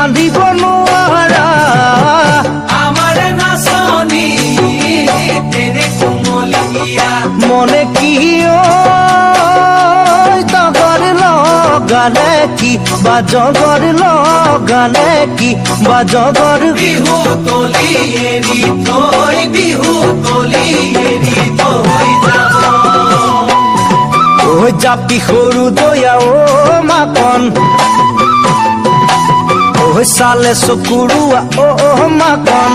বান্ধিব নোৱাৰা আমাৰে নাচনী তেনে কোমলীয়া মনে কি তগৰ লগালে কি বা জগৰ লগালে কি বা জগৰ বিহু তলি এৰি থৈ বিহু তলি এৰি থৈ যাব ঐ জাপি সৰু দয়া ও মাকন ঐ চালে চকুৰুৱা ও মাকন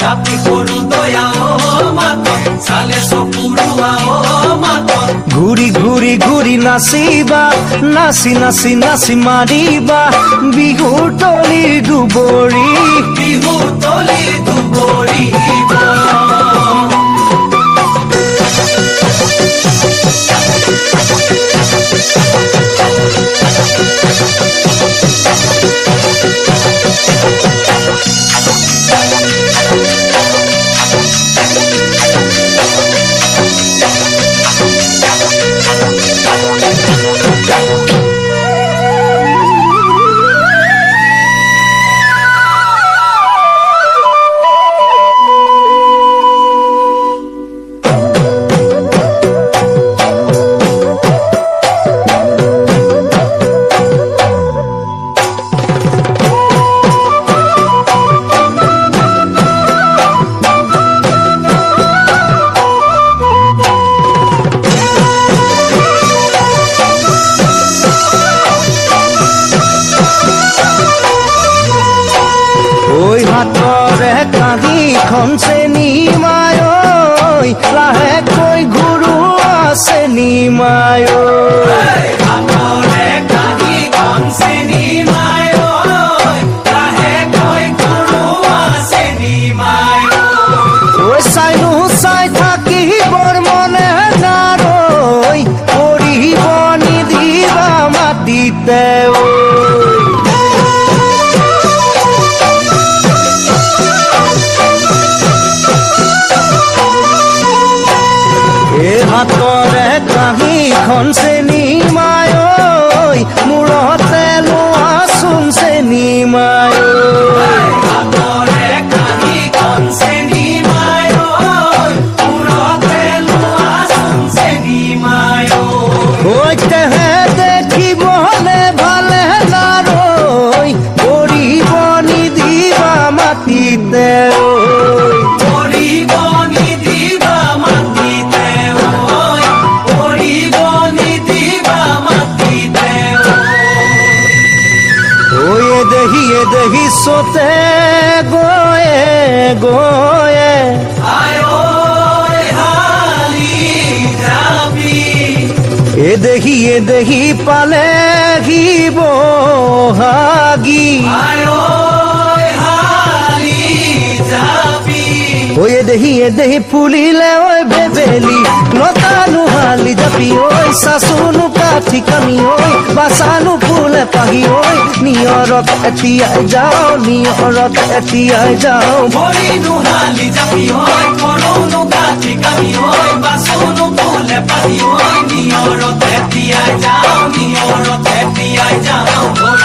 জাপি সৰু দয়া ও মাকন চালে চকুৰুৱা ও মাকন ঘূৰি ঘূৰি ঘূৰি নাচিবা নাচি নাচি নাচি মাৰিবা বিহুৰ তলি দুবৰি বিহু তলি দুবৰিব হাতৰে কাঁহীখন চেনি মায় লাহেকৈ ঘূৰোৱা চেনি মায় হাতৰে কাঁহীখন চেনি মায় লাহেকৈ ঘূৰোৱা চেনি মায় ঐ চাইনো চাই থাকি বৰ মনে নাৰৈ পৰিব নিদিবা মাটিতে হাতৰে কাঁহীখন চেনি মায় মূৰতে লোৱাচোন চেনি মায় হাতৰে কাঁহীখন চেনি মায় মূৰতে লোৱাচোন চেনি মায় তেহে দেখিবলে ভালে নাৰৈ পৰিব নিদিবা মাটিতে পৰিব নিদিবা মাটিতে পৰিব নিদিবা মাটিতে দেহি চতে গয়ে গয়ে আয় হালি যাবি দেহি পালেহি বহাগী আয় হালি যাবি দেহি ফুলিলে ঐ বেবেলি লতানো হালি জাপি ঐ চাচোনো কাঠি কামি ঐ বাচানো ফুলে পাহি ঐ নিয়ৰত এতিয়াই যাওঁ নিয়ৰত এতিয়াই যাওঁ ভৰিনো হালি যাবি হয় কৰোনো গাঠি কামি হয় বাচনো ফুলে পাহি হয় নিয়ৰত এতিয়াই যাওঁ নিয়ৰত এতিয়াই যাওঁ